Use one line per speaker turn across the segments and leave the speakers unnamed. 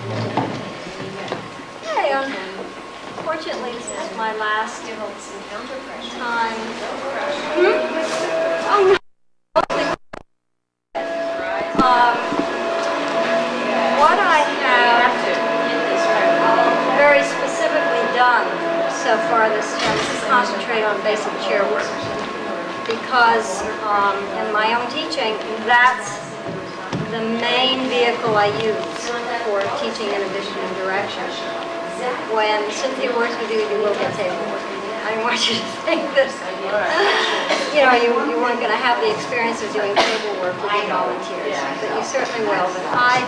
Okay, unfortunately, this is my last time. Oh, no. What I have very specifically done so far this term is to concentrate on basic chair work. Because in my own teaching, that's the main vehicle I use for teaching inhibition and direction. When Cynthia works with you, you will get table work. I don't want you to think that, you weren't going to have the experience of doing table work with your volunteers, but you certainly will. But I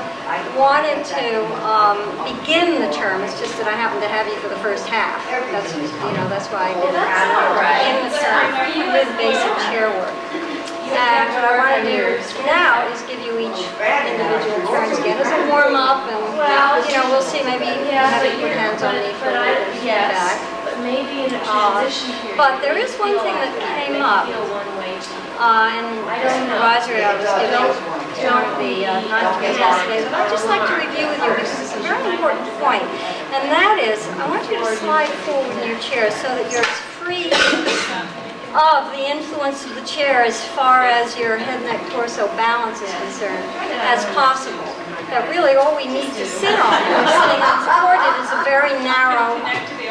wanted to begin the term. It's just that I happened to have you for the first half. That's why I did it. In the term with basic chair work. And what I want to do now is give you each individual turns again as a warm-up, and we'll see, maybe have you put hands on me for a little bit back.
Maybe in a transition period.
But there is one thing that came up in the supervisory I was giving during the non-quiz yesterday that I'd just like to review with you because it's a very important point. And that is, I want you to slide forward in your chair so that you're as free of the influence of the chair as far as your head, neck, torso balance is concerned as possible. That really all we need to sit on when we're sitting unsupported is a very narrow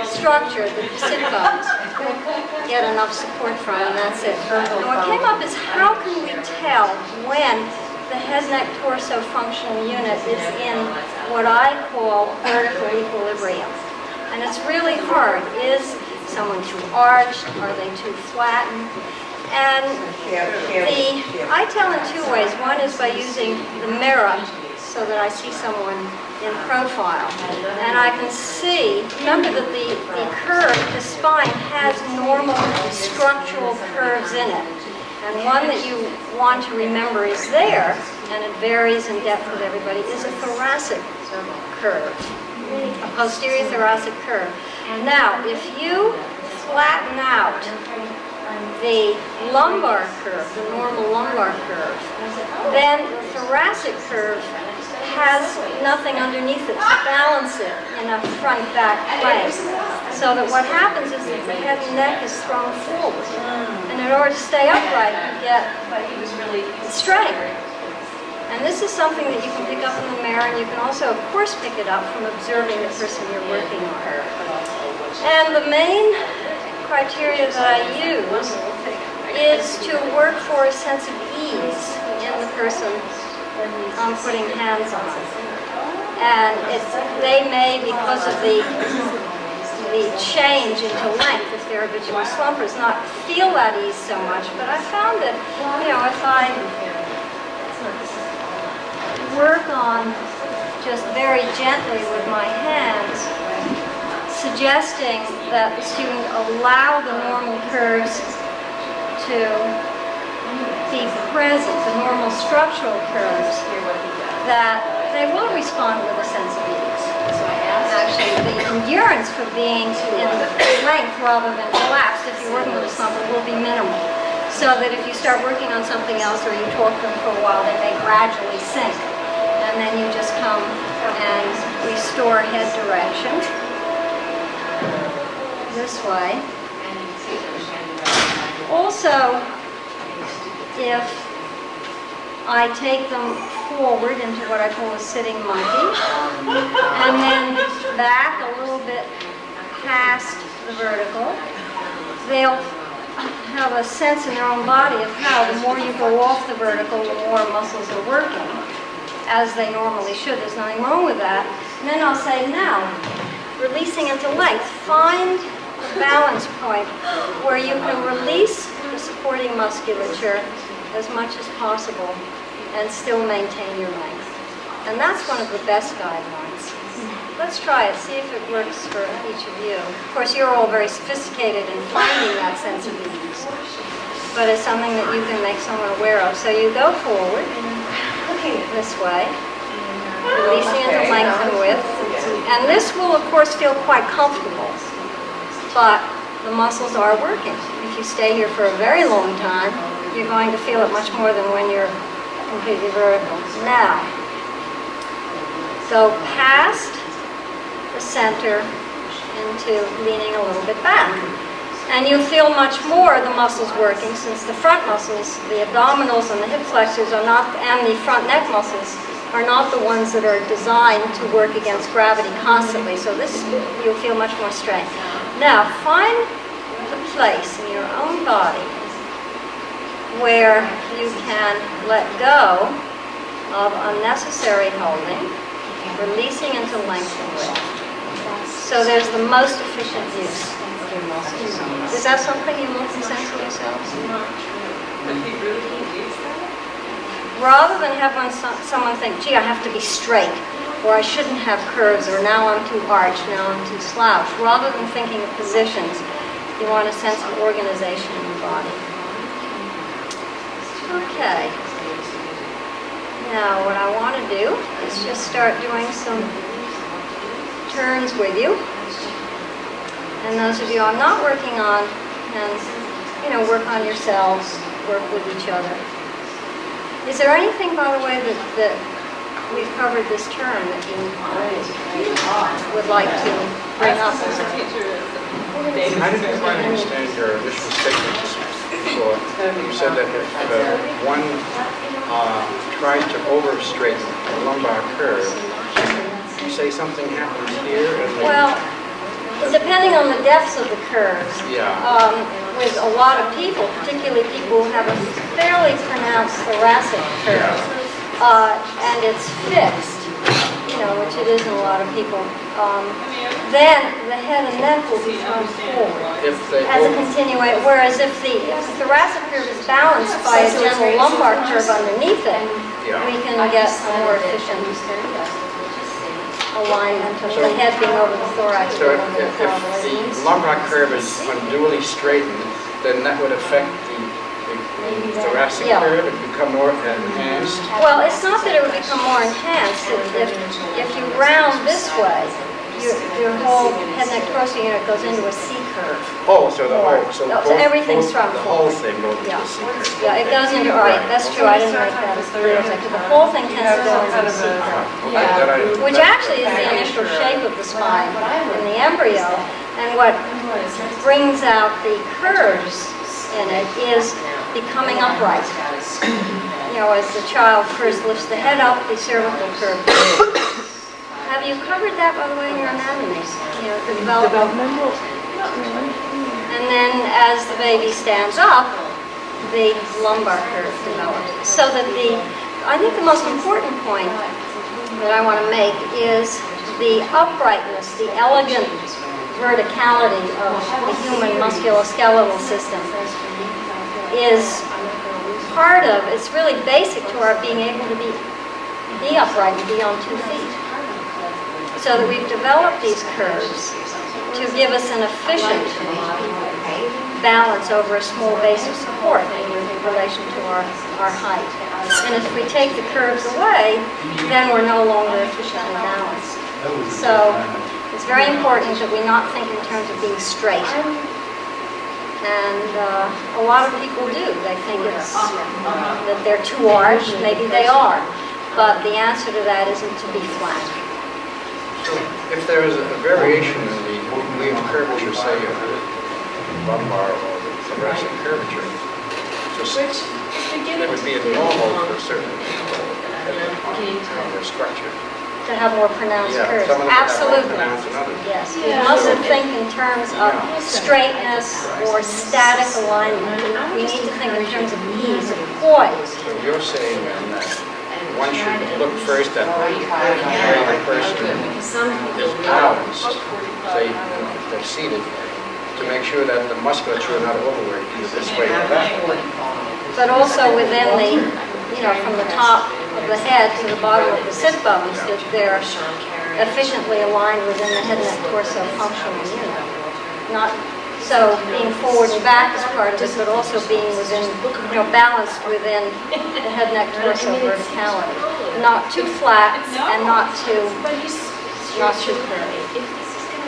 structure that the sit bones get enough support from, and that's it. And what came up is how can we tell when the head, neck, torso functional unit is in what I call vertical equilibrium. And it's really hard. Is someone too arched? Are they too flattened? And I tell in two ways. One is by using the mirror so that I see someone in profile. And I can see, remember that the spine has normal structural curves in it. And one that you want to remember is there, and it varies in depth with everybody, is a thoracic curve, a posterior thoracic curve. Now, if you flatten out the lumbar curve, the normal lumbar curve, then the thoracic curve has nothing underneath it to balance it in a front-back plane. So that what happens is that the head and neck is thrown forward. And in order to stay upright, you get straight. And this is something that you can pick up in the mirror, and you can also, of course, pick it up from observing the person you're working on. And the main criteria that I use is to work for a sense of ease in the person I'm putting hands on. And they may, because of the change into length, if they're habitual slumpers, not feel that ease so much. But I found that, if I work on just very gently with my hands, suggesting that the student allow the normal curves to be present, the normal structural curves, that they will respond with a sense of ease. Actually, the endurance for being in length rather than collapsed, if you're working with a slumper, will be minimal. So that if you start working on something else or you talk them for a while, they may gradually sink. And then you just come and restore head direction this way. Also, if I take them forward into what I call a sitting monkey, and then back a little bit past the vertical, they'll have a sense in their own body of how the more you go off the vertical, the more muscles are working, as they normally should. There's nothing wrong with that. And then I'll say, now, releasing into length, find a balance point where you can release the supporting musculature as much as possible and still maintain your length. And that's one of the best guidelines. Let's try it, see if it works for each of you. Of course, you're all very sophisticated in finding that sense of ease, but it's something that you can make someone aware of. So you go forward, looking this way, releasing into length and width. And this will, of course, feel quite comfortable, but the muscles are working. If you stay here for a very long time, you're going to feel it much more than when you're completely vertical. Now, go past the center into leaning a little bit back. And you feel much more of the muscles working, since the front muscles, the abdominals and the hip flexors are not, and the front neck muscles are not the ones that are designed to work against gravity constantly. So this, you'll feel much more strength. Now, find the place in your own body where you can let go of unnecessary holding, releasing into length and width. So there's the most efficient use of your muscles. Is that something you look and sense for yourselves? Rather than have someone think, gee, I have to be straight, or I shouldn't have curves, or now I'm too arched, now I'm too slouched. Rather than thinking of positions, you want a sense of organization in your body. Okay. Now what I want to do is just start doing some turns with you. And those of you I'm not working on can, work on yourselves, work with each other. Is there anything, by the way, that we've covered this term that you would like to bring up?
I didn't quite understand your initial statement before. You said that if one tries to over-straighten the lumbar curve, you say something happens here?
Well, depending on the depths of the curves, with a lot of people, particularly people who have a fairly pronounced thoracic curve, and it's fixed, which it is in a lot of people, then the head and neck will be thrown forward as a continuation. Whereas if the thoracic curve is balanced by a gentle lumbar curve underneath it, we can get a more efficient alignment of the head being over the thorax.
So if the lumbar curve is unduly straightened, then that would affect the thoracic curve and become more enhanced?
Well, it's not that it would become more enhanced. If you round this way, your whole head, neck, torso unit goes into a C curve.
Oh, so the whole,
so everything's from
the whole thing goes into a C curve.
Yeah, it goes into, right, that's true, I didn't make that as clear as I could. The whole thing tends to go into a C curve, which actually is the initial shape of the spine in the embryo. And what brings out the curves in it is becoming upright. As the child first lifts the head up, the cervical curve. Have you covered that, by the way, in your anatomy? The developmental. And then as the baby stands up, the lumbar curve develops. So that I think the most important point that I want to make is the uprightness, the elegant verticality of the human musculoskeletal system is part of, it's really basic to our being able to be upright and be on 2 feet. So that we've developed these curves to give us an efficient balance over a small base of support in relation to our height. And if we take the curves away, then we're no longer efficiently balanced. So it's very important that we not think in terms of being straight. And a lot of people do. They think that they're too arched. Maybe they are. But the answer to that isn't to be flat.
So if there is a variation in the degree of curvature, say of the lumbar or the thoracic curvature, there would be a normal for certain people on their structure.
To have more pronounced curves.
Some of them
Absolutely.
have more pronounced than others.
Yes. You mustn't think in terms of straightness or static alignment. We need to think in terms of ease, of poise.
So you're saying then that one should look first at the way the person is balanced, say if they're seated, to make sure that the musculature is not overworked either this way or that way.
But also within from the top of the head to the bottom of the sit bones, that they're efficiently aligned within the head, neck, torso functional unit. Not so being forward and back is part of it, but also being within, balanced within the head, neck, torso verticality. Not too flat and not too curvy.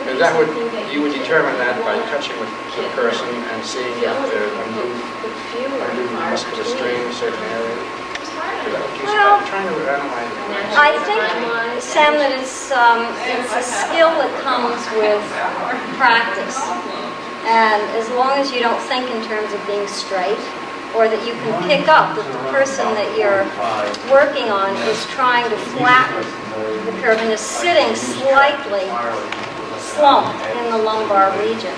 And you would determine that by touching with the person and seeing if there's undue muscular strain in a certain area?
Well,
I'm trying to analyze it.
I think, Sam, that it's a skill that comes with practice. And as long as you don't think in terms of being straight, or that you can pick up that the person that you're working on is trying to flatten the curve and is sitting slightly slumped in the lumbar region.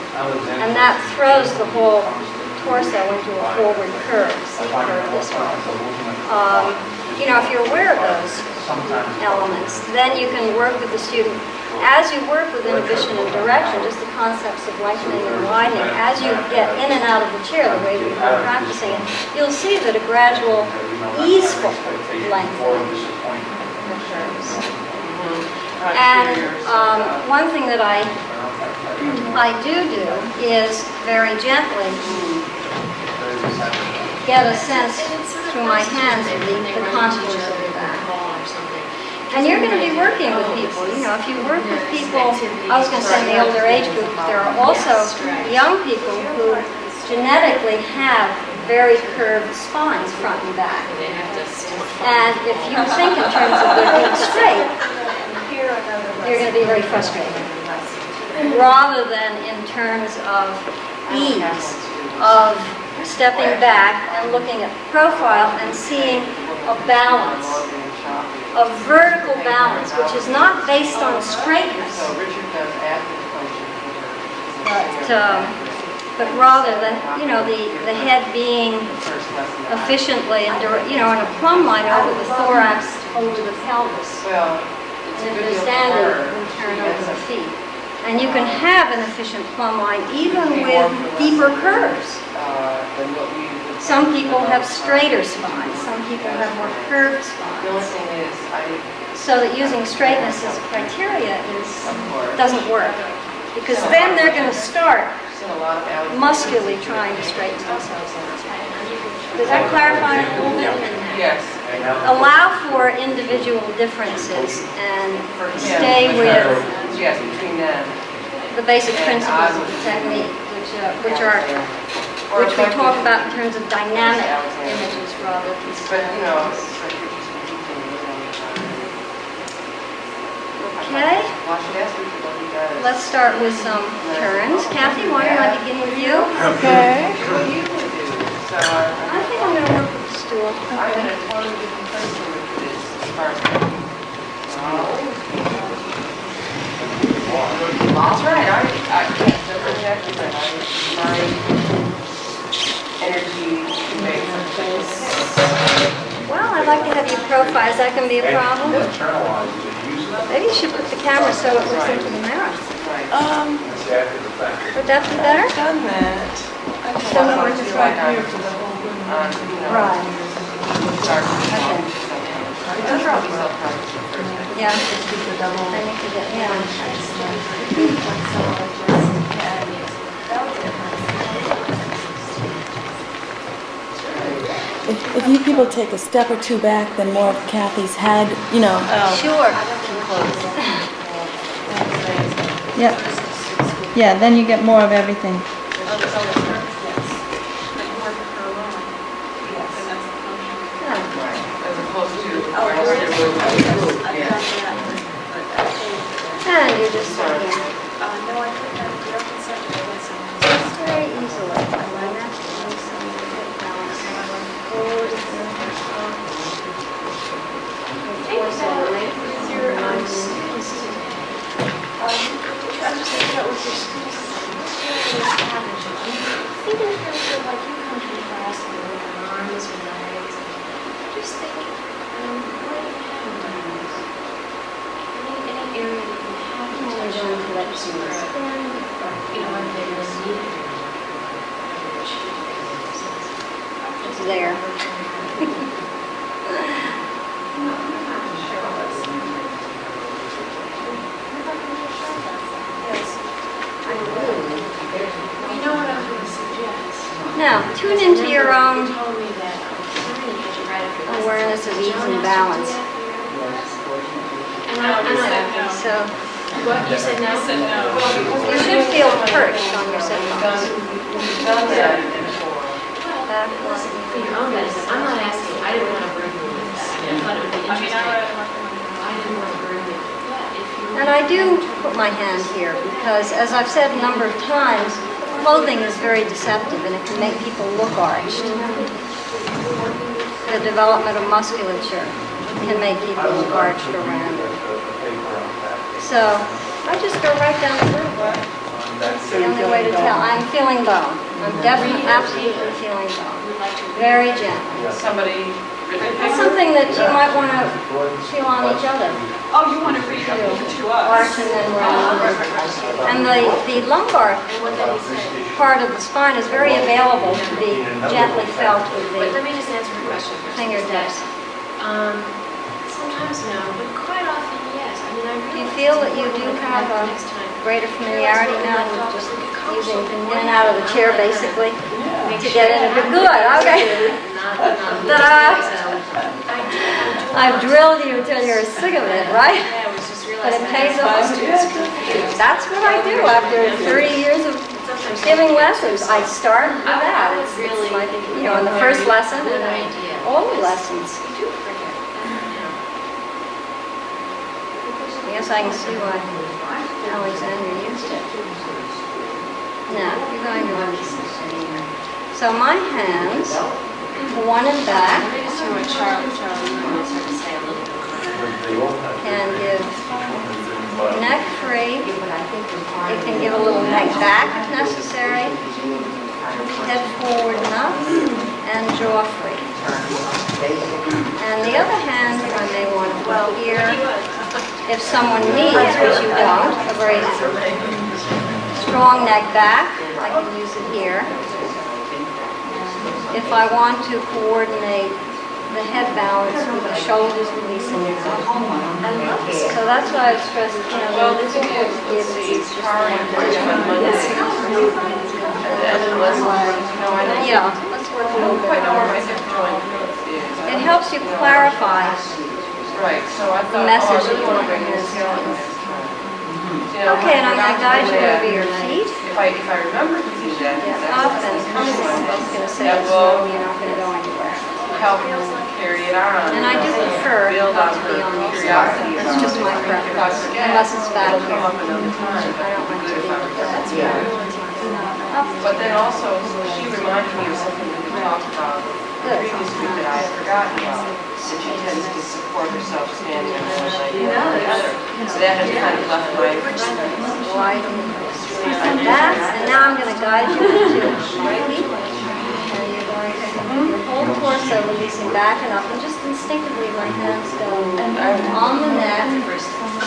And that throws the whole torso into a forward curve. See the curve this way. You know, if you're aware of those elements, then you can work with the student. As you work with inhibition and direction, just the concepts of lengthening and widening, as you get in and out of the chair, the way we've been practicing it, you'll see that a gradual, easeful lengthening occurs. And one thing that I do is very gently get a sense through my hands of the contours of the back. And you're going to be working with people. You know, if you work with people, I was going to say in the older age group, there are also young people who genetically have very curved spines, front and back. And if you think in terms of their being straight, you're going to be very frustrated. Rather than in terms of ease, of stepping back and looking at the profile and seeing a balance, a vertical balance, which is not based on straightness, but rather than, you know, the head being efficiently and, you know, in a plumb line over the thorax, over the pelvis. And if you're standing, you turn over the feet. And you can have an efficient plumb line even with deeper curves. Some people have straighter spines. Some people have more curved spines. So that using straightness as a criteria doesn't work. Because then they're going to start muscularly trying to straighten themselves out. Does that clarify it a little bit?
Yes.
Allow for individual differences and stay with the basic principles of the technique, which we talk about in terms of dynamic images rather than static. Okay. Let's start with some turns. Kathy, why don't I begin with you?
Okay.
I think I'm going to work with the stool.
I'm in a totally different place from this as far as that's right. Yes, that's exactly right. My energy conveys.
Well, I'd like to have you profile. Is that going to be a problem? Maybe you should put the camera so it looks into the mirror. Would that be better?
I've done that. I just
So
don't
we're
want
just
to right here for the whole room.
Right. Yeah. I need to get,
If you people take a step or two back, then more of Kathy's head, you know.
Sure.
Yeah, then you get more of everything.
And you're just sitting here. Just very easily. And that's some hip balance. Forward and think in terms of like you come to class and you look at arms or legs. Just think, what do you have in arms? Any area that you have to touch on to let you spin, you know, when they was needed. It's there.
You know what I was going to suggest?
Now, tune into your own
You told me that
awareness of ease and balance.
And I
So,
what you said no?
you should feel perched on your sit bones. Back one.
For your own medicine, I'm not asking. I didn't want to bring you
And I do put my hand here because, as I've said a number of times, clothing is very deceptive and it can make people look arched. The development of musculature can make people look arched or rounded. So I just go right down through. That's the only way to tell. I'm feeling bone. I'm definitely, absolutely feeling bone. Very gently.
Somebody.
That's something that you might want to feel on each other.
Oh, you want to read to us?
Arch and then round. And the lumbar part of the spine is very available to be gently felt with
Let
the
me just answer the question first.
fingertips.
Sometimes no, but quite often yes. I mean, I
Do
really
you feel that you do have a
next time.
greater familiarity now with just using in and out of the chair basically to get in it? Good, okay. I've drilled you until you're sick of it, right?
Yeah, it was just
But
realizing
it pays off.
confused.
That's what I do after 30 years of giving lessons. I start with that. It's like, you know, in the first lesson and then all the lessons.
You do forget.
I guess I can see why Alexander used it. Now, you're going to understand. So my hands, one in back,
Maybe just hear what Charlie wants her to say a little bit.
can give neck free. It can give a little neck back if necessary. Head forward enough and jaw free. And the other hand, I may want to put here. If someone needs, which you don't, a very strong neck back, I can use it here. If I want to coordinate the head balance with the shoulders releasing out. So that's why I've stressed, you know, this is what gives these yeah, let's work a little bit on it. It helps you clarify
Right, so I
the
thought,
message
oh, I
that
really
you
want
want
to
to
bring this down.
transmit. Okay, and I'm going to guide you over your feet.
If I remember to do that,
Yeah, up and come in. I was going to say it's wrong, you're not going to go anywhere.
help carry it on.
And I do prefer
build
not
on
to be
her
on the
curiosity.
That's just my preference, unless it's back
It'll
here.
come up another time.
I don't want to
Good
be
if I
with
remember.
that.
But then also, she reminded me of something that we talked about
Good.
previous week that I had forgotten about. That she tends to support herself standing on one leg and the other. So that has kind of left my
Wide and that, and now I'm going to guide you into my feet. And you're going to your whole torso releasing back and up, and just instinctively my hands go on the neck,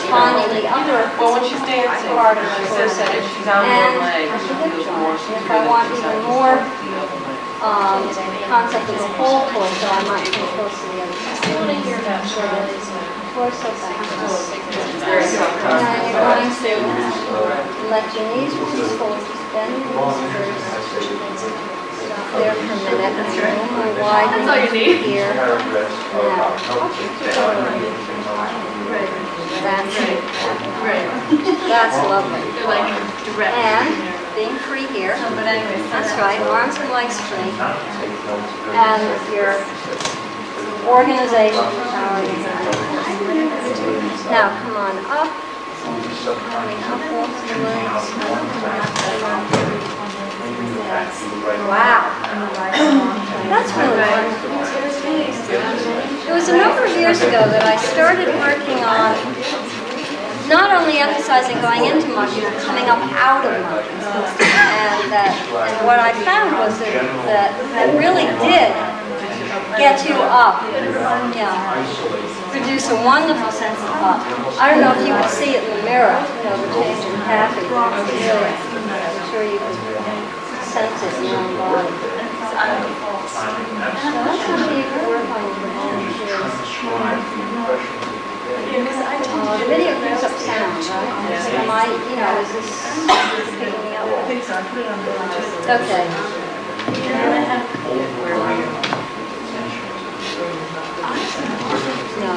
finding the upper
well, when she's dancing,
part of the
she says
torso.
that if she's on
And
one leg, she feels more
if
secure
I
than
want
she's
even
on
more
the other leg.
concept of the whole torso, I might come close to the other
I
side.
want to hear about Charlie's
Torso back.
Very soft
Now
touch.
you're going to let your knees release forward, just bend your knees first. Stop there for a minute, and you're a little more wide than here. Now, that's it. That's lovely. And being free here. That's right, arms and legs free. And your organization. Now come on up. Coming up off the legs. Wow. That's really wonderful. It was a number of years ago that I started working on not only emphasizing going into monkeys, but coming up out of monkeys. And what I found was that really did get you up. Yeah. Produce a wonderful sense of up. I don't know if you could see it in the mirror, you know, the change in Kathy. Really, I'm sure you can sense it in your own body. So that's something you can work on with your own the video picks up sound, right? So am I, you know, is this picking me up? Okay. No.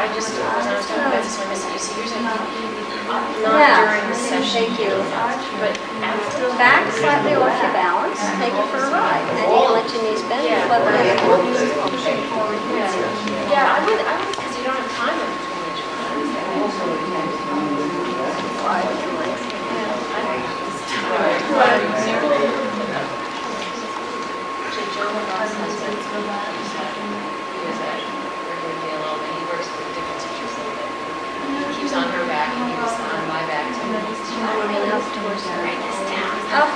I just, when I was talking about this, I said, you see, usually not
Yeah.
during the session,
Thank you.
but after.
Back slightly off your balance, take it for a ride. And you can let your knees bend,
Yeah.
but then
Yeah, I would, because you don't have time in between each Actually, Joe Ross has been, he was at regular DLO, but he works with different teachers a little bit. He keeps on her back, and he was on my back too. Write this down.
Oh.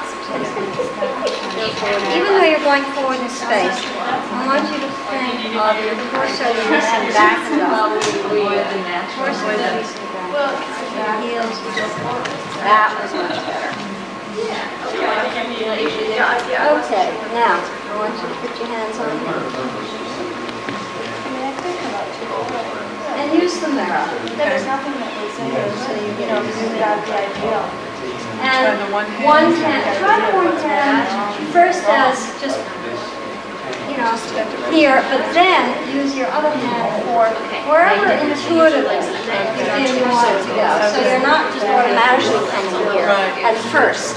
Even though you're going forward in space, I want you to think of your torso releasing back and up. Torso releasing back. Heels. That was much better. Okay, now, I want you to put your hands on here. And use the mirror.
There was nothing that was in there, so you know, without the ideal.
And one hand, try to one hand first as just, you know, here, but then use your other hand for wherever intuitively you feel you want it to go. So you're not just automatically coming here at first.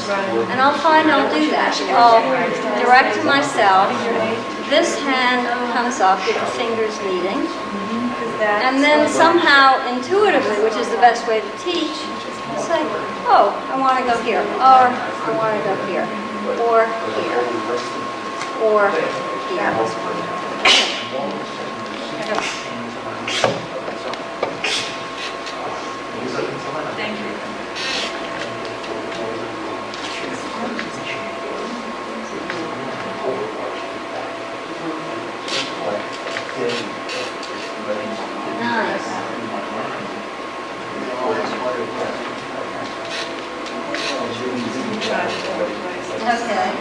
And I'll find I'll do that. I'll direct to myself. This hand comes up with the fingers leading. And then somehow intuitively, which is the best way to teach, say, oh, I want to go here, or I want to go here, or here, or here.
Thank you.
Nice. Okay.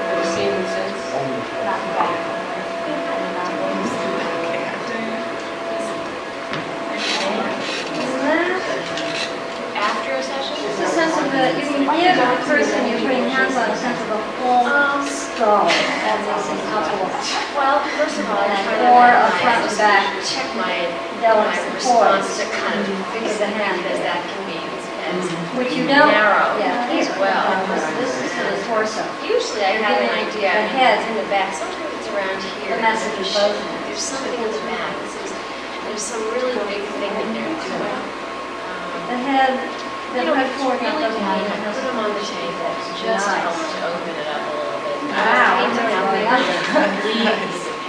Have you seen them since?
After a session?
It's a sense of the, you can give the person you're putting hands on a sense of the whole skull. That's a couple.
Well, first of all, I try
Or a
to
front to back.
check my
Delicate
response
poise.
to kind of fix the hand, because that can be
Which you don't.
narrow
Yeah,
as well.
This is the torso.
Usually I have an idea.
The head.
In the back. Sometimes it's around here.
The message is both hands.
There's something in the back. There's some really big thing that they're doing.
The head, the
You know,
head
it's
forward
really
doesn't have
pain. I put them on the table just to help to open it up a little bit.
Wow.
I hate to have the bleed
Yeah.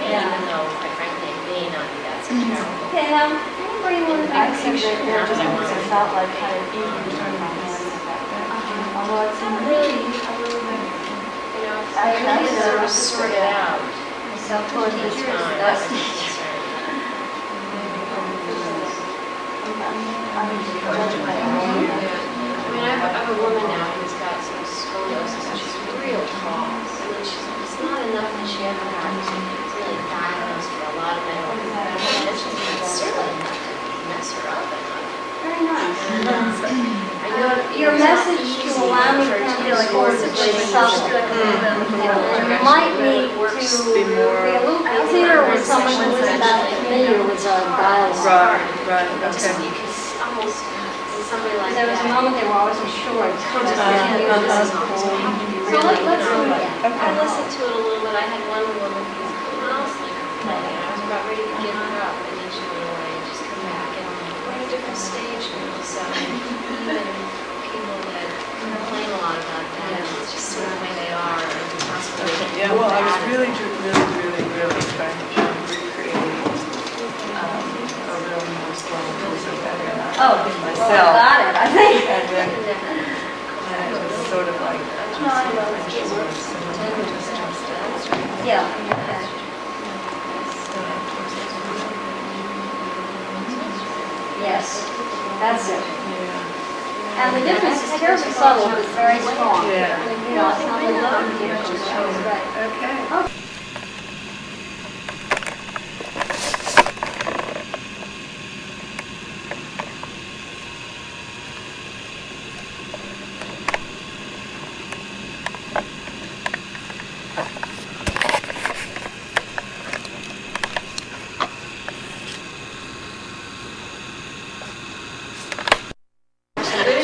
pain, even though, quite frankly, it may not be that so terrible.
Okay, now, anybody want to
I
take a
think
picture?
that just because I felt like kind of easy to turn my hands back there. Although it's
I really think, you know,
I
I
really
sort of
don't
sort it out.
Self-taught
It's
teachers,
fine.
that's
I'm concerned.
I mean, judging my own.
I mean, I have a woman now who's got some scoliosis, and she's real tall. I mean, it's not enough that she ever got really diagnosed for a lot of medical conditions. It's just certainly enough to mess her up enough.
very nice.
I know
Your message to allow me to come forcibly self-explicable, you might need to be a little clearer with someone who isn't that familiar with dialogue.
Right,
Just you can almost, with somebody like
There was a
that.
moment they were always assured. Just continue to listen. So let's do it again.
I listened to it a little bit. I had one woman who was constantly complaining. I was about ready to give her up, and then she went away and just come back. And we're at a different stage now, so even people that complain a lot about that, it's just sort of the way they are. And possibly
Yeah, well, I was really trying to recreate a real more strong person better
Oh,
myself.
got it, I think.
And then it was sort of like,
Yeah. Yes, that's it. And the difference is terribly subtle, but very strong.
Yeah.
You know, it's not like love, you know, it's right.
okay.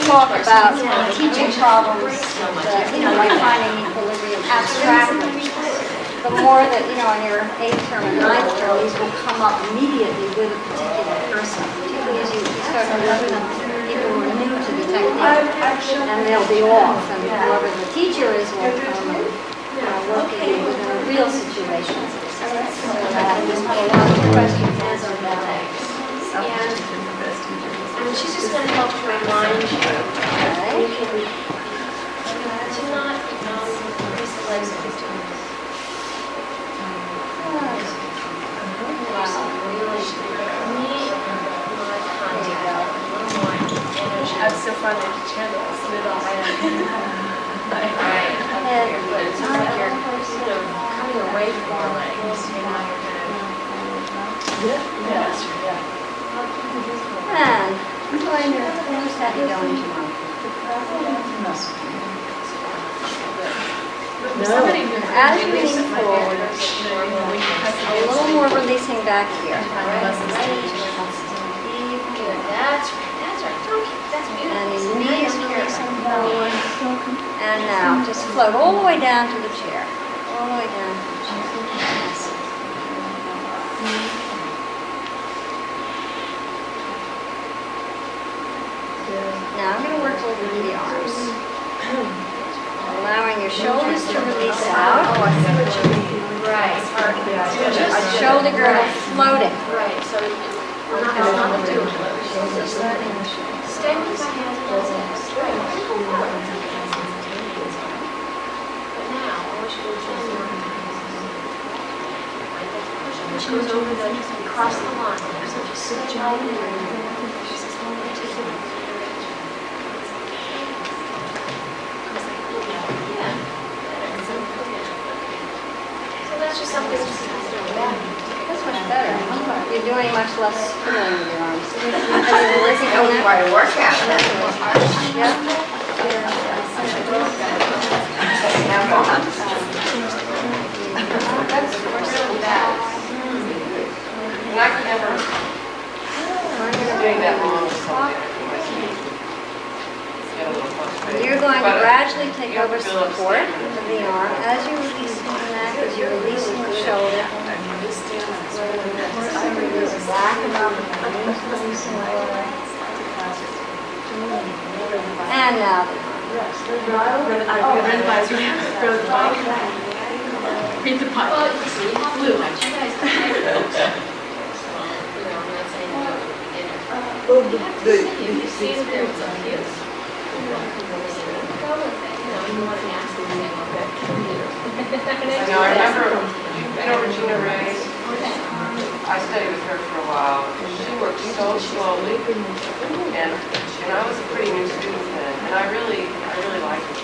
talk about teaching problems, that, like finding equilibrium abstractly, the more that, in your 8th term and 9th term, these will come up immediately with a particular person, particularly as you start to work with people who are new to the technique, and they'll be off, and whoever the teacher is will come and work with you within a real situation. So that just a lot of questions answered that way.
And she's just going to help to remind you that you can to not increase the legs of your students.
I'm so fun to chair the middle.
Right. It's not like you're coming away from your legs. Now you're kind of.
And I'm going to just have you go into one. As you lean forward, a little more releasing back here.
That's right. That's beautiful.
And your knees releasing forward. And now, just float all the way down to the chair. All the way down to the chair. Now I'm going to work over the arms. Allowing your shoulders to release out.
Right.
Shoulder girdle floating.
Right. So it's not the two. Stay with my hands on the hips. Right. But now, I want you to gently which goes over across the line. So just sit right there. That's just something to consider.
That's much better. You're doing much less spinning with your arms. That was quite a workout. Yeah.
That's really bad. And I could never doing that long with something.
You're going to gradually take over support of the arm as you're releasing the neck, as you're releasing the shoulder. Back and up. And now the arm.
Read the pipe.
Well, you see, you have to watch. You guys can I'm not saying you have to see. You see that there's a few. Go with it. You want to ask them, say,
I remember, you've been over Gina Ray. I studied with her for a while. She worked so slowly, and I was a pretty new student then, and I really liked it.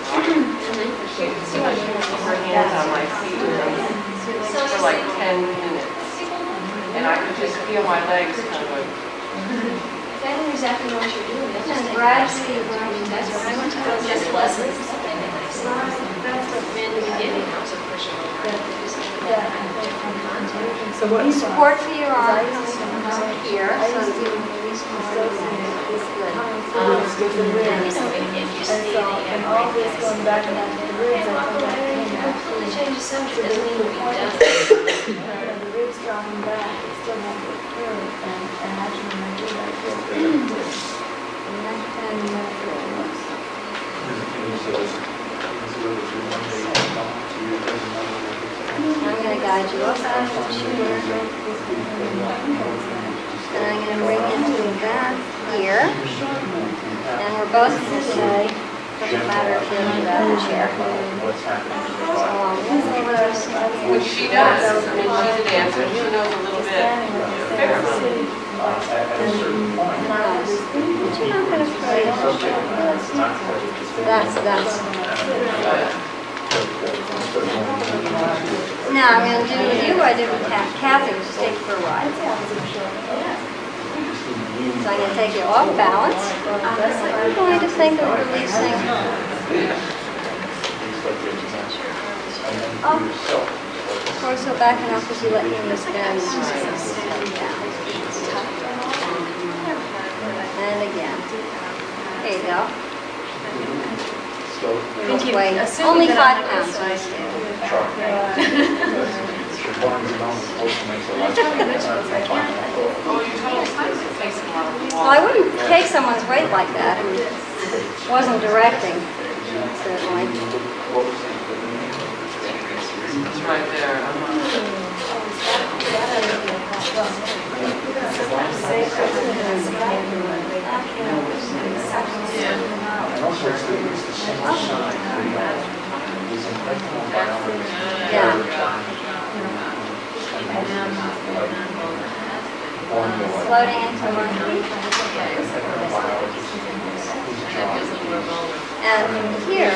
She seemed like she would put her hands on my feet for like 10 minutes, and I could just feel my legs kind of.
I know exactly what you're doing.
And gradually,
That's when I went to those just lessons. That's what in the beginning I was a pushing over.
So what is
support for your arm coming from here, so that you can release more of the neck. It's good.
If you see the end right there, completely change the subject doesn't mean we've done it.
The ribs dropping back, it's still not good curve, and actually my rib right here.
I'm going to guide you up out of the chair. And I'm going to bring you to the back here. And we're both going to say, doesn't matter if you're in the chair. So I'll move over those here.
Which she does. I mean, she's a dancer. She knows a little bit. Fair amount.
But you're not going to play. That's. Now I'm going to do with you what I did with Kathy, which is take you for a ride. So I'm going to take you off balance. I'm going to think of releasing up, torso back and up as you let your knees bend. And again. There you go. Both weigh only 5 pounds.
Oh, you told us there's a face in a lot of
Well, I wouldn't take someone's weight like that who wasn't directing, certainly.
It's right there.
Floating into monkey. And here,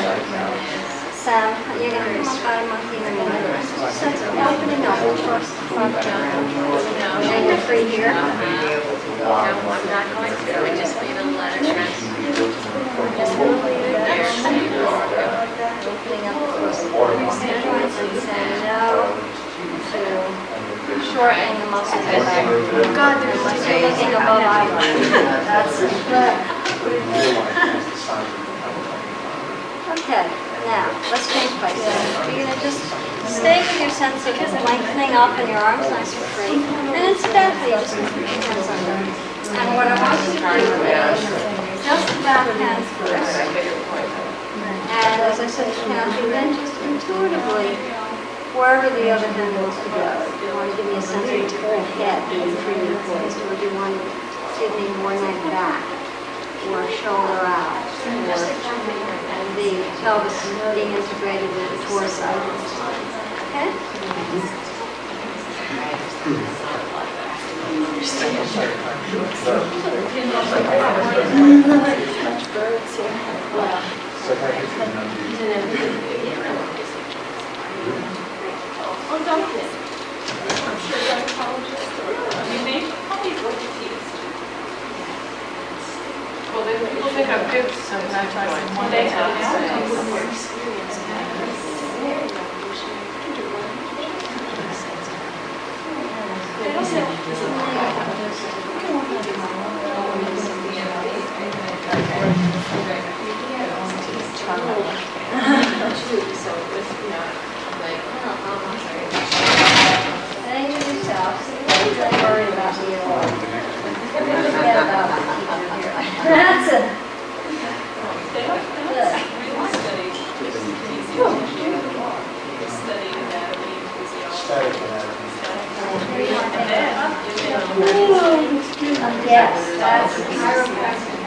Sam, you're going to come up out of monkey in a minute. Sense of opening up towards the front. And you're free here.
No, I'm not going to. I just made a letter transfer. Just completed here.
Opening up towards the joints and saying no to shortening the muscles of the back. God, there's like you're looking above eyebrow. That's it. Okay, now let's change places. You're going to just stay with your sense of lengthening up and your arms nice and free. And incidentally, just keep your hands under. And what I want you to do is just the back hand first. And as I said, counting, then just intuitively, wherever the other hand wants to go. Do you want to give me a sense of the whole head being freely poised, or do you want to give me more neck back, or shoulder out, or the pelvis being integrated with the torso? Okay?
Oh, don't it? I'm sure gynecologist or you may probably orthopedist.
Well, then people think I'm good sometimes.
One day more experience. So it was not like,
Thank you yourself. Don't worry about me at all. Forget about the teacher here. That's it. Good.
studied anatomy, physiology.
Yes, that's chiropractic.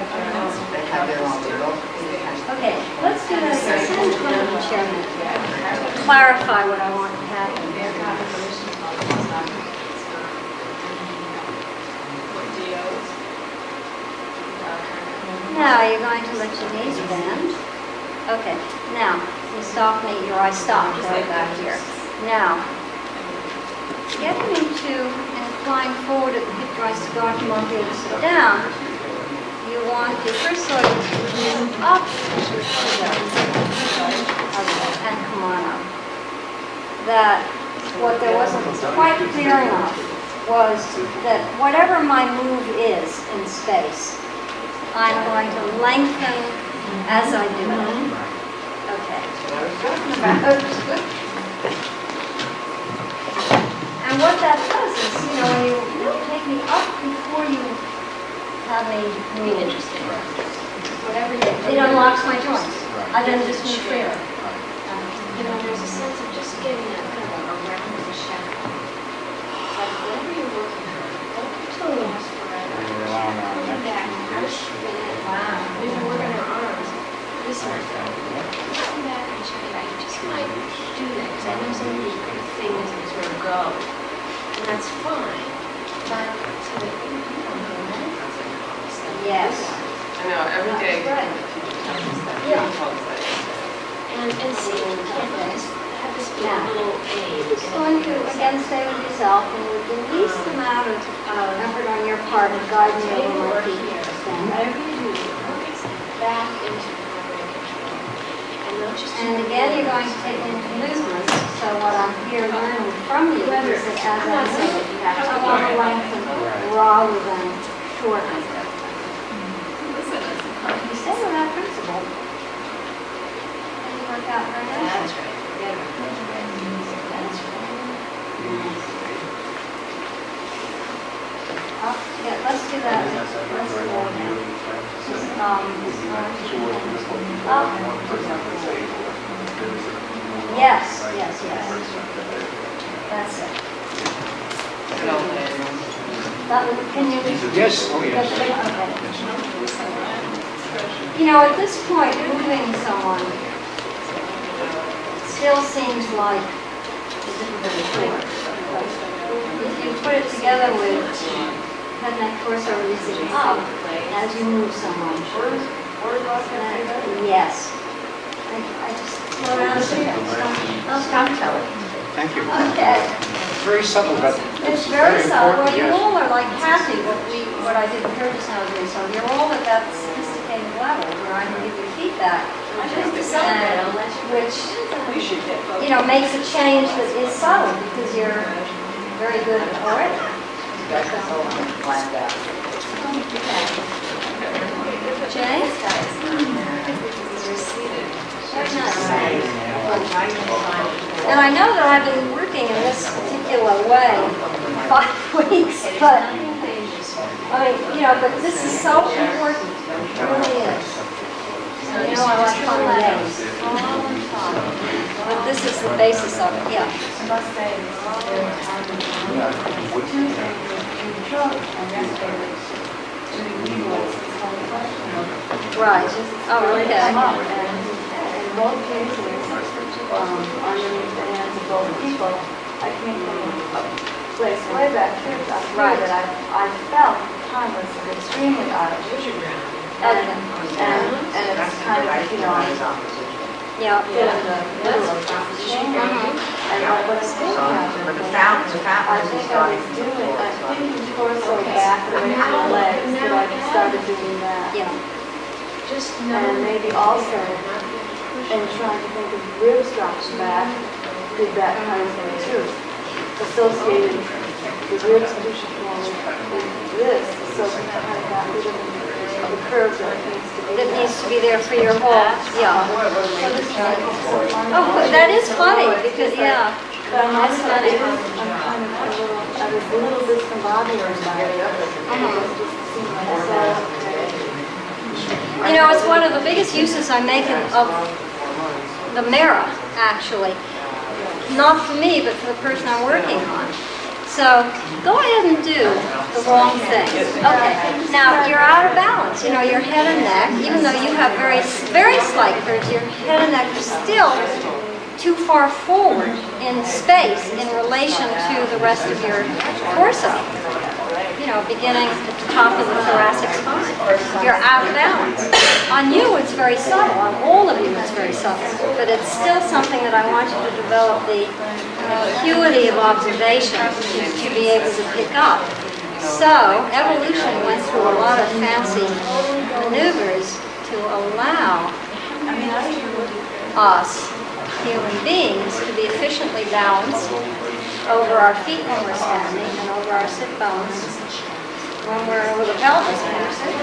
Okay, let's do that again. Send from the chairman. Clarify what I want to happen. Now you're going to let your knees bend. Okay, now you soften your eyes stop right back here. Now, getting into incline forward at the hip joints to go into monkey and sit down, you want your first sort of move up and come on up. That what there wasn't quite clear enough was that whatever my move is in space, I'm going to lengthen as I do it. Okay. And what that does is, when you take me up before you have me move,
Interesting.
whatever it unlocks my joints. I then just move freer.
There's a sense of just getting that kind of around the shadow. Like whatever you're working on, don't be totally lost forever. Coming back, maybe we're going to arms. This one. Come back and check it out. You just might do that because I know some of these great things is where to go. And that's fine. But so that you don't go mad.
Yes.
I know, every day.
Right.
Yeah.
And see if you can just have this be a little aid.
Just going to, again, stay with yourself and with the least amount of effort on your part to guide me over my feet.
Whatever you do, back into primary control. And not just
And again, you're going to take into movements. So what I'm here learning from you is that as I say, I want to lengthen rather than shorten. You stay with that principle. out very nicely.
That's right. Yeah. That's
Yeah, let's do that. Let's do that. Yes, yes, yes. That's it. That would, can you?
Yes, oh yes.
Okay. You know, at this point, moving someone still seems like a difficult chore. If you put it together with head, neck, torso, releasing up as you move someone. Yes. I just slow down a bit. Stop telling.
Thank you.
Okay.
It's very subtle, but
It's very subtle. Well,
important,
you
yes.
all are like Kathy, what I didn't hear just now is very subtle. You're all at that sophisticated level where I can give you feedback, and which, you know, makes a change that is subtle because you're very good already. Jay? Very nice. And I know that I've been working in this particular way 5 weeks, but I mean, you know, but this is so important. It really is. You know, I like fun names. But this is the basis of it, yeah.
I must say, there are two things in the truck and yesterday doing keyboards. It's all a question of
Right. Oh, okay.
come up. And in both cases, underneath the hands of both people, I came from a place way back here up here
Right.
that I felt at the time was extremely out of and it's kind of, you know,
Yeah.
in the middle of transition. And what I think happened was, I think I was doing, I think torso back away from the legs, but I started doing that.
Yeah.
And maybe also, in trying to think of rib structure back, did that kind of thing too. Associated the rib structure with this, so we kind of got rid of the curve that needs to be.
That needs to be there for your whole, yeah. Oh, that is funny, because, yeah.
But I'm
That's
also,
funny.
I'm kind of I was a little discombobulated by it. It just seemed like so.
You know, it's one of the biggest uses I make of the mirror, actually. Not for me, but for the person I'm working on. So, go ahead and do the wrong thing. Okay, now you're out of balance. You know, your head and neck, even though you have very, very slight curves, your head and neck are still too far forward in space in relation to the rest of your torso. You know, beginning at the top of the thoracic spine. You're out of balance. On you, it's very subtle. On all of you, it's very subtle. But it's still something that I want you to develop the acuity of observation to be able to pick up. So, evolution went through a lot of fancy maneuvers to allow us, human beings, to be efficiently balanced over our feet when we're standing and over our sit bones when we're over the pelvis when we're sitting.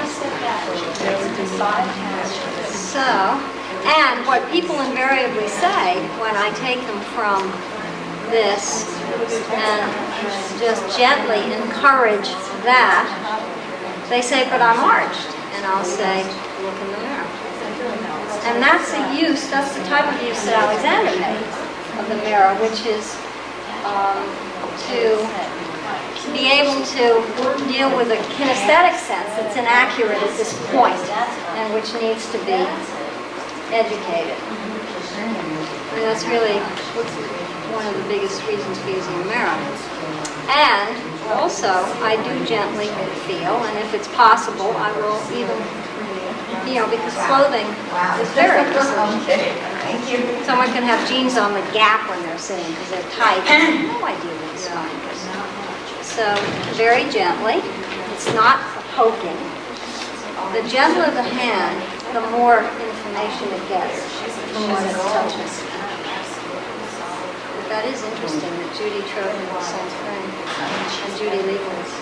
So, and what people invariably say when I take them from this and just gently encourage that, they say, but I'm arched. And I'll say, look in the mirror. And that's a use, that's the type of use that Alexander made of the mirror, which is to be able to deal with a kinesthetic sense that's inaccurate at this point and which needs to be educated. And that's really one of the biggest reasons for using a mirror. And also, I do gently feel, and if it's possible, I will even, you know, because clothing is very personal. Someone can have jeans on the gap when they're sitting because they're tight. I have no idea what the spine is. So, very gently. It's not poking. The gentler the hand, the more information it gets from what it's touching. That is interesting that Judy Trojan was sent frame and Judy Leibowitz.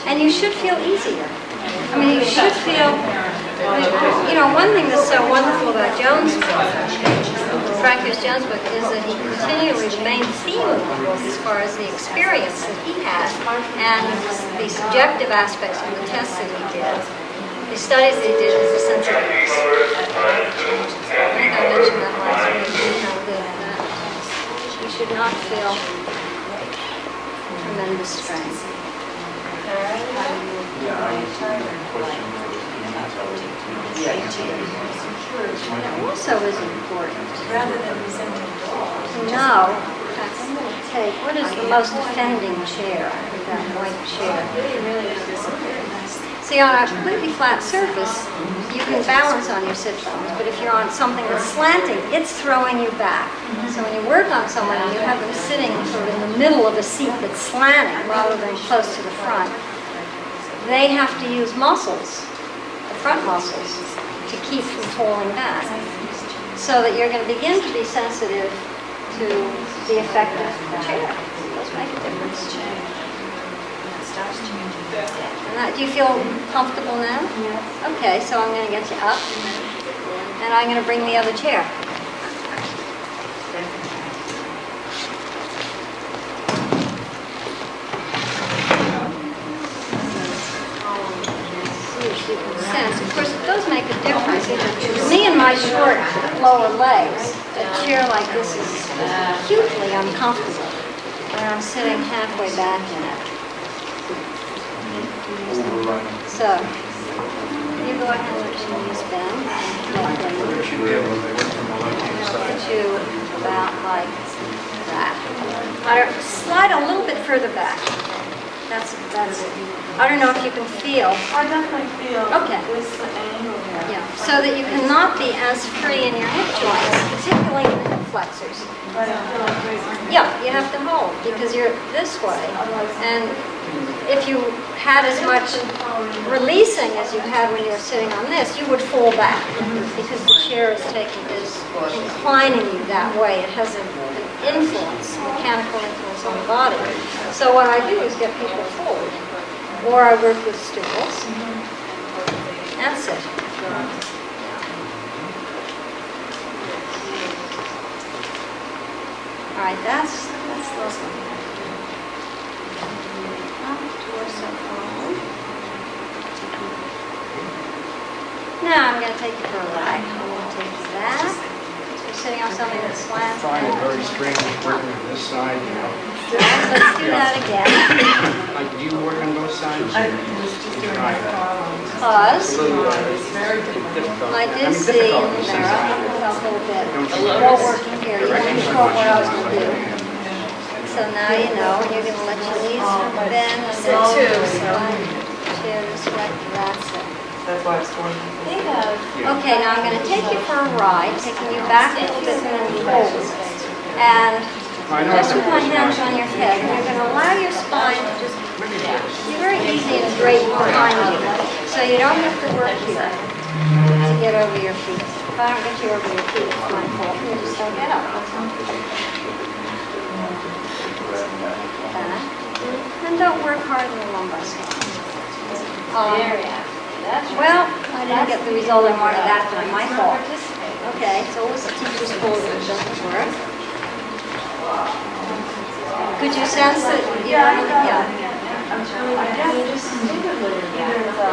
And you should feel easier. I mean, you should feel You know, one thing that's so wonderful about Jones' book, Frank Pierce Jones' book, is that he continually, the main theme of the book, as far as the experience that he had, and the subjective aspects of the tests that he did, the studies that he did, is the sensitiveness. I think I mentioned that last week, how good that you should not feel tremendous strength. It also is important
Rather than resenting
to know, in fact, I'm going to take, what is the most offending chair? That white chair. See, on a completely flat surface, you can balance on your sit bones, but if you're on something that's slanting, it's throwing you back. So when you work on someone and you have them sitting sort of in the middle of a seat that's slanting rather than close to the front, they have to use muscles, the front muscles, to keep from falling back. So that you're going to begin to be sensitive to the effect of the chair. It does make a difference. And do you feel comfortable now? Yes. Okay, so I'm going to get you up, and I'm going to bring the other chair. Sense. Of course, it does make a difference. Me and my short lower legs, a chair like this is hugely uncomfortable when I'm sitting halfway back in it. So, you go ahead and let your knees bend. Put you about like that. Slide a little bit further back. That's it. I don't know if you can feel.
I definitely feel this angle here.
Yeah, so that you cannot be as free in your hip joints, particularly in the hip flexors.
But I feel like right.
Yeah, you have to hold because you're this way. And if you had as much releasing as you had when you were sitting on this, you would fall back because the chair is inclining you that way. It has an influence, mechanical influence on the body. So what I do is get people forward. Or I work with stools. That's it. All right, that's lovely. Up, torso forward. Now I'm going to take you for a ride. I'm going to take you back. You're sitting on something that slants.
I find it very strange working on this side, you know.
Let's do that again.
Like, do you work on both sides?
I was just doing my problems.
Pause.
It's very difficult.
I did see in the mirror, I felt a little bit more working here. You weren't sure what I was going to do. So now you know, and you're going to let your knees bend and sit too. Chair this way, that's it.
That's why I was going.
Okay, now I'm going to take you for a ride, taking you back a little bit and then forward. And just with my hands on your head, and you're going to allow your spine to just be very easy and straight behind you. So you don't have to work here to get over your feet. If I don't get you over your feet, it's my fault. You just don't get up. Back. And don't work hard in the lumbar spine. Well, I didn't get the result I wanted that time. My fault. Okay, so it was the teacher's fault that it doesn't work. Could you sense that? Yeah.
I'm really just either it's a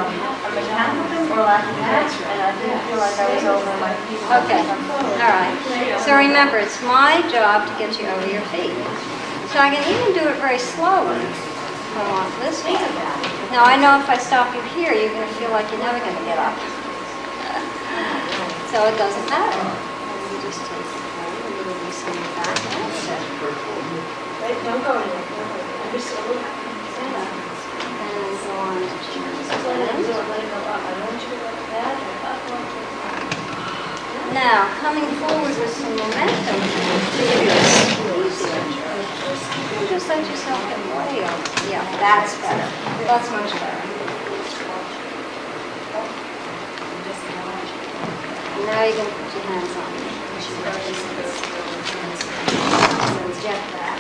mechanical thing or lack of answer, and I didn't feel like I was over my feet.
Okay, all right. So remember, it's my job to get you over your feet. So I can even do it very slowly. I want this way. Now I know if I stop you here, you're going to feel like you're never going to get up. So it doesn't matter. You just take it forward, and you'll be sitting back. That's it.
Wait, don't go anywhere. I'm just a little.
And go on to chairs.
Let it go up. I don't want you to go bad or up.
Now, coming forward with some momentum, you just let yourself get way up. Yeah, that's better. That's much better. And now you're going to put your hands on me. And get that.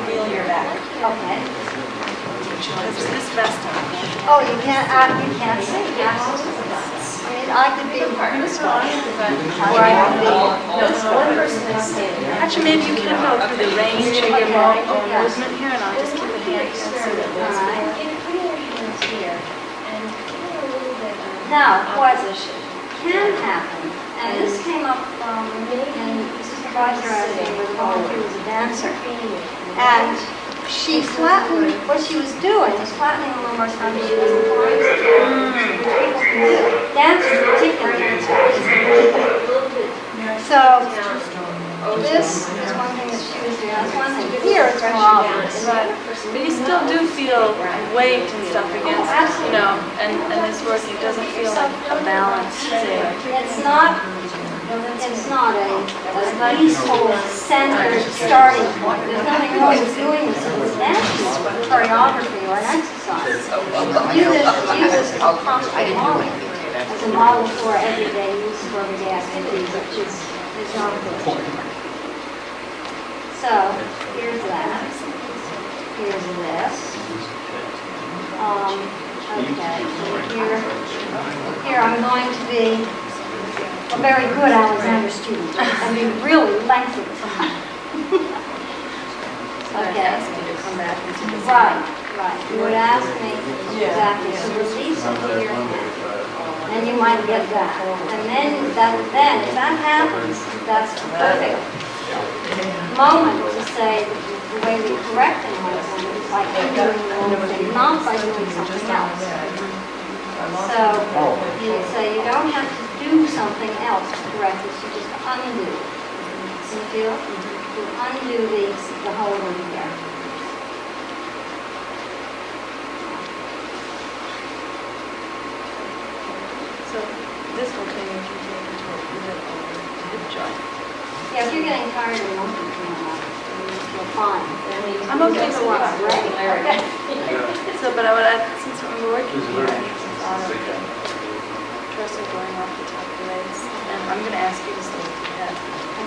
Feel your back.
Okay.
Is this vest on?
Oh, you can't see. Yes. I mean, I could be this one, or I could be.
No, it's one person that's standing.
Actually, maybe you can go through the range of your movement here, and I'll just keep a hand here so that those
Alright.
Putting your hands here and giving a little bit of
Now, what
opposition.
can happen, and this came up in the supervisor I was in with volunteer was a dancer, and she flattened, what she was doing was flattening the lumbar spine, she wasn't flying. Dancers, particularly dancers. So, this is one thing that she was doing, that's one thing. Here it's more obvious.
Right. But you still do feel weight and stuff against, you know, and this work, it doesn't feel like a balance thing.
It's not a peaceful center starting point. There's nothing wrong with doing this in this dance choreography or an exercise. Use this as a constant model, as a model for everyday use for everyday activities, which is not good. So, here's that. Here's this. Okay, so here I'm going to be a very good Alexander student. I mean, really lengthy. Okay. Right. You would ask me exactly. So release it here, and you might get that. And then if that happens, that's the perfect moment to say the way we correct an Alexander is by doing the wrong thing, not by doing something else. So you say you don't have to do something else to correct this, you just undo. See you feel? You undo the whole over here.
So this will take you to the hip joint.
Yeah, if you're getting tired of looking you're fine.
I'm okay for what?
Right? Okay.
So, but I would add, since we're working here, thought of the torso going off the top of the legs, and I'm going to ask you to stay with your head. And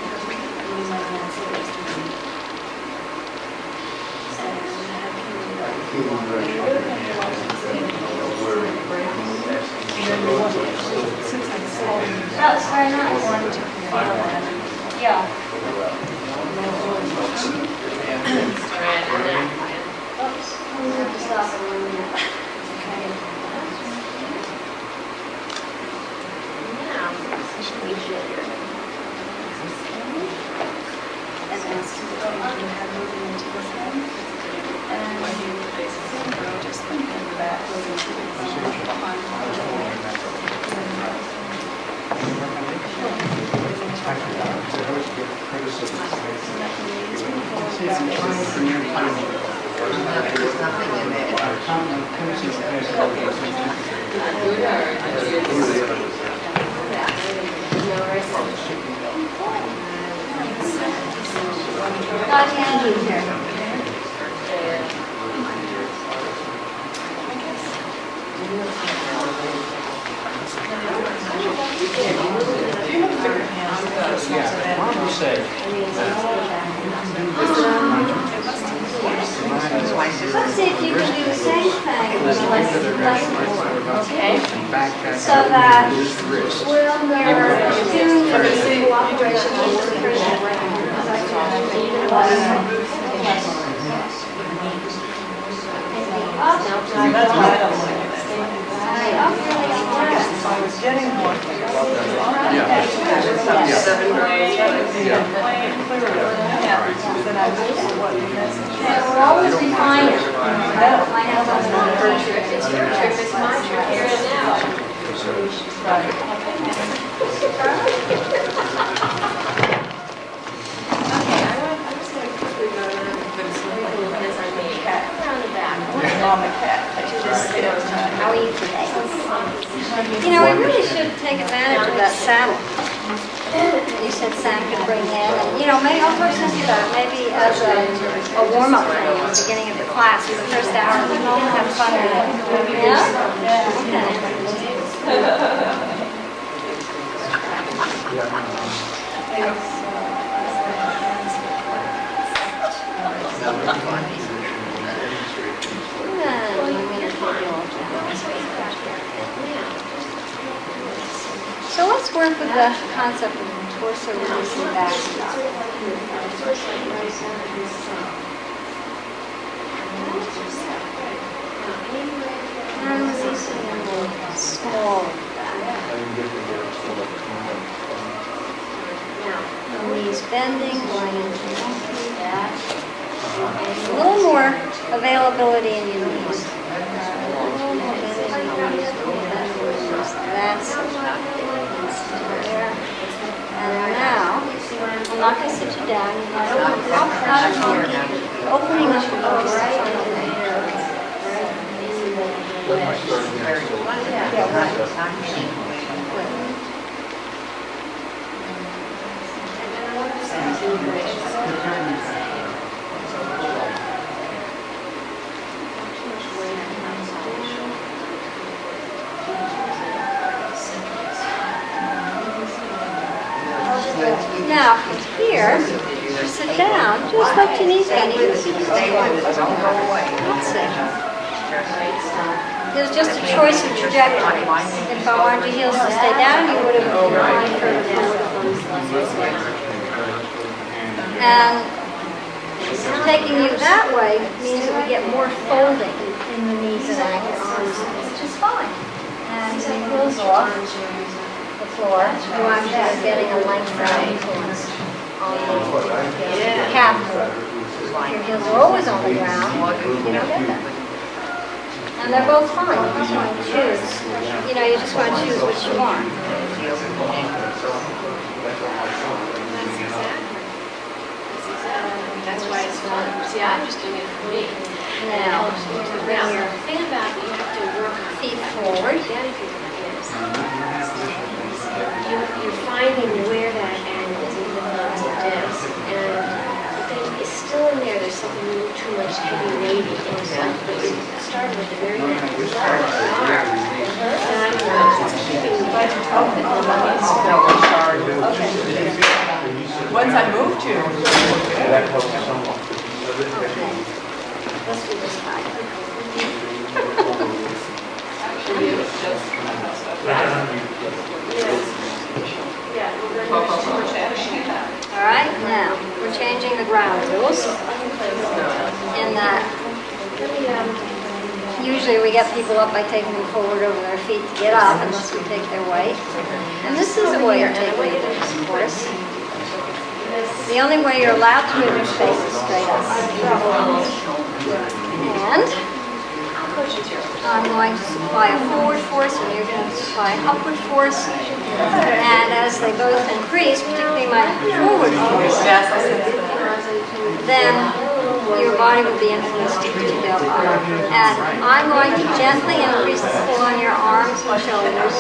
use my hands so close to me. And have
That's very nice. Yeah. Oops. I'm going to have to stop it 1 minute. Okay.
and then have moving into the head. And just like in the back, moving to the behind.
Dr. Andrews here.
Yeah, why don't you say?
Let's see if you can do the same thing with
Okay.
so that you're doing the cooperation with the person.
Getting more.
We're always refining. I have a
If it's your trip, it's my trip here and now. Okay, I just want to quickly go down as I may. Around the back.
Mama cat.
How are you today? You know, we really should take advantage of that saddle. You said Sam could bring in, and, you know, maybe I'll talk to you about it, maybe as a warm-up thing at the beginning of the class, for the first hour, we can have fun with it. Yeah? So let's work with the concept of torso release and back stop. And releasing in the small back. Knees bending, going into monkey, back. A little more availability in your knees. A little more bending in your knees. That's it. There. And now, I'm not going to sit you down. You're going to drop out of monkey, opening up the nose right into the air. Now, from here, you sit down, just let your knees bend. That's it. There's just a choice of trajectory. If I wanted your heels to stay down, you would have gone further forward. And taking you that way means that we get more folding in the knees and arms, which is fine. And your heels off the floor. You want to start getting a length out on the calf. Your heels are always on the ground. You don't get that. And they're both fine. You just want to choose. You know, you just want to choose what you want.
That's why it's fun. See, I'm just doing it for me.
Now, bring your
Think about it, you have to work on
feet forward.
You're finding where that angle is in the depth, and but then it's still in there. There's something a little too much heavy weight in it. But you started at the very end. And I'm keeping the budget open.
Once I moved to.
Let's do this side. All right, now we're changing the ground rules. In that, usually we get people up by taking them forward over their feet to get up, unless we take their weight. And this is a way of taking this, of course. The only way you're allowed to move your face is straight up. And I'm going to supply a forward force, and you're going to supply an upward force. And as they both increase, particularly my forward force, then your body will be influenced to go up. And I'm going to gently increase the pull on your arms and shoulders.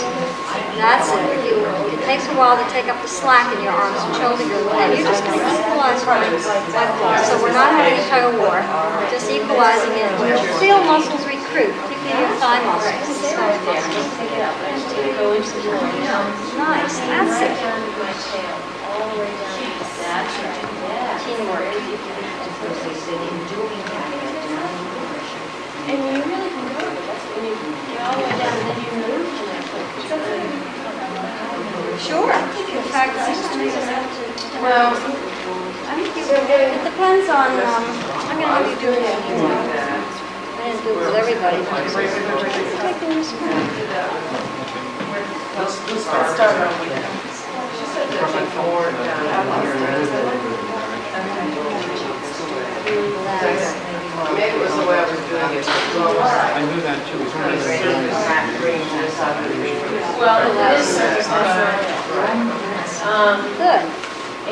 That's it. It takes a while to take up the slack in your arms and shoulders, and you're just going to equalize right. So we're not having a tug of war, just equalizing it. You'll feel muscles recruit, particularly your thigh muscles. Nice, that's it. Teamwork.
And you really can move it. That's when you get all the way down and then you move from that point.
Sure. In fact, well, I think it depends on, I'm going to have you do it. I didn't do it with everybody.
Let's start over with it. She said pushing forward. Maybe it was the way I was doing it.
I knew that too.
Well, it is.
Good.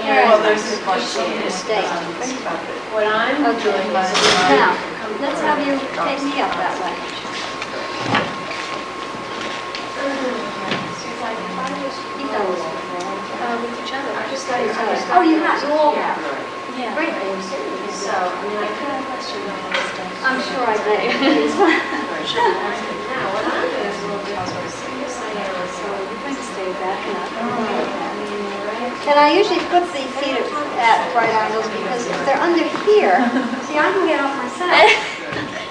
Well, there's
Mistake.
What I'm doing is
Now, let's have you take me up that way. You've done this before.
with each other.
I just got each other.
Oh, you have, you all have.
Yeah.
Great.
So, I mean, I could have questioned all this stuff.
I'm sure I did.
Now, what I'm doing is a little bit more serious. I am.
So you can stay back up.
And I usually put the feet at right angles because if they're under here, see, I can get up myself.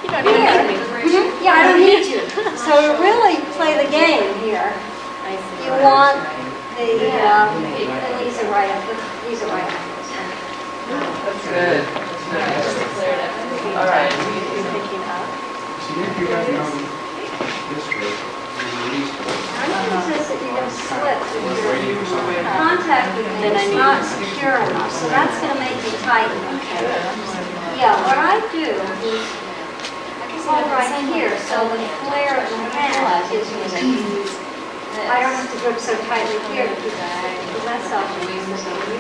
You don't even need me.
Mhm. Yeah, I don't need you. So to really play the game here,
I see.
you want the knees are right up, the knees are right angles.
That's good.
Just to clear it up.
All right.
You're picking up.
See, if you got down this way, you release it.
I notice is that you can slip with
Waiting for somebody.
your contact with me, it's not secure enough, so that's going to make you tighten. Yeah, what I do is hold right here, so the flare of the hand is I don't have to grip so tightly here because that's up. You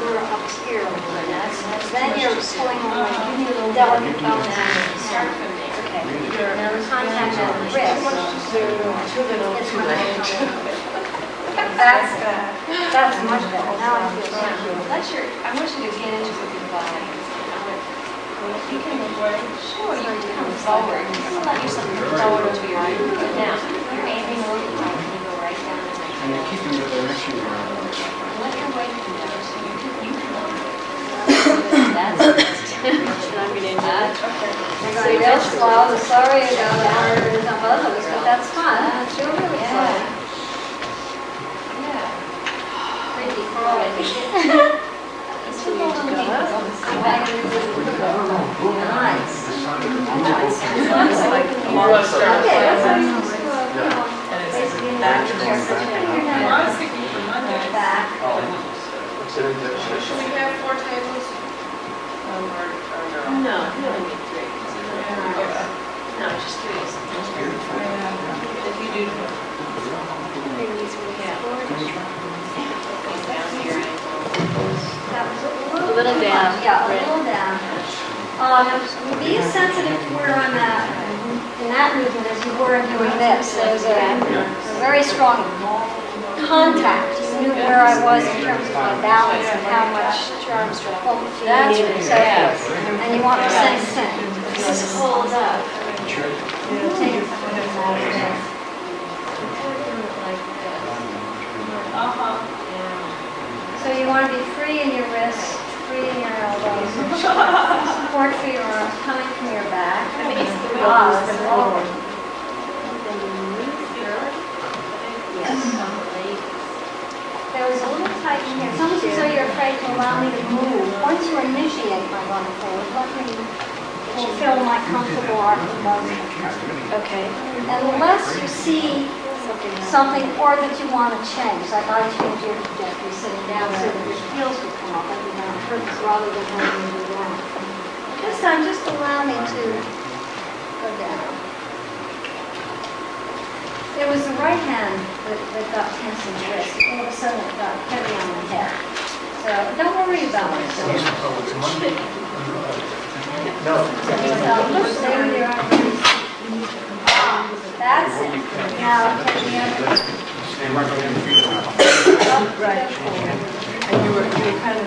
were up here. Then you're pulling on the delicate bone and
Start from there.
okay. Now the contact of the wrist. It's that's much better. Now I feel secure.
I want you to get into it with your body. You can, sure, you can come forward. Just let yourself come forward to your root. Now, you're aiming a little high, and you go right down and right
And you're keeping the direction you're on.
Let your weight come down so you can look. That's it.
I'm going to enjoy it.
You're going real slow. Sorry about the harder than some others, but that's fun. You're really slow.
Yeah.
Pretty for all of you.
It's a little bit.
Nice.
Like a long start.
Okay, that's how you just do it.
And it's
Basically,
back
you're
towards
just putting your hand back.
Should we have 4 tables? Or no?
No, you only need 3. No, just 3. If you do, down here,
That was
A little down.
Yeah, a little down. Be as sensitive to where I'm at in that movement as you were in doing this. There's a very strong contact. You knew where I was in terms of my balance and how much oomph you needed and so forth. And you want the same thing.
just hold up.
Take it from the side.
Like this.
So you want to be free in your wrists, free in your elbows, support for your arms coming from your back.
I think it's the
Pause forward. Yes. There was a little tight in here. It's almost as though you're afraid to allow me to move. Once you initiate my going forward, let me fulfill my comfortable arc motion.
Okay.
And unless you see something or that you want to change, like I change your trajectory sitting down so that your heels will come up and you're not hurt rather than having you go down. This time, just allow me to go down. It was the right hand that got tense in the wrist. All of a sudden, it got heavy on my head. So don't worry about it.
No.
Stay with your arms. That's it. Now, take the other.
Stand right on your feet.
Up, right.
And you were kind of.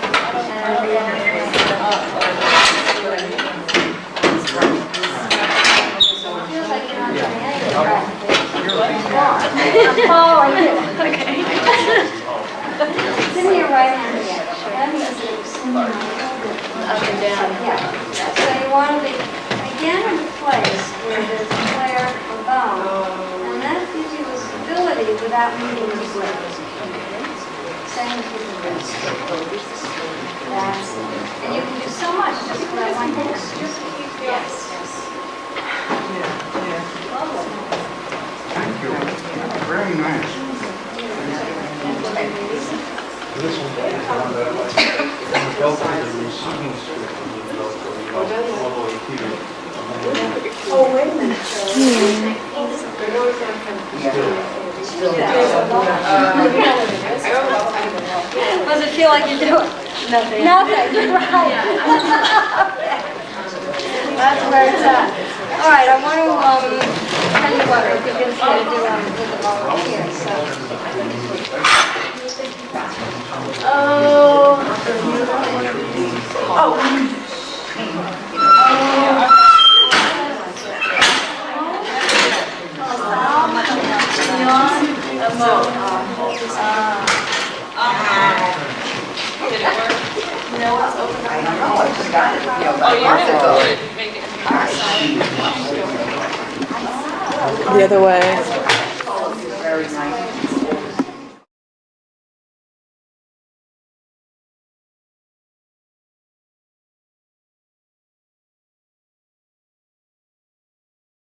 And feels like you're not doing anything practically. I'm following you.
Okay.
It's in your right hand again. That means it's
Up and down.
yeah. So you want to be again in the place where there's a flare or bone, and that gives you a stability without needing to grip. Same with the wrist. That's it. And you can do so much just with that one hand.
Yes.
Thank you. Very nice.
This one is one that like built with the receiving strip and you built all the way here.
Oh, wait a minute.
What does it feel like you're doing?
Nothing.
Nothing, you're right. That's where it's at. All right, I want to tell you what we're going to do with the ball here. So.
Did it work?
No, it's open up.
Oh, you're gonna go and make it come outside.
The other way.
Very nice.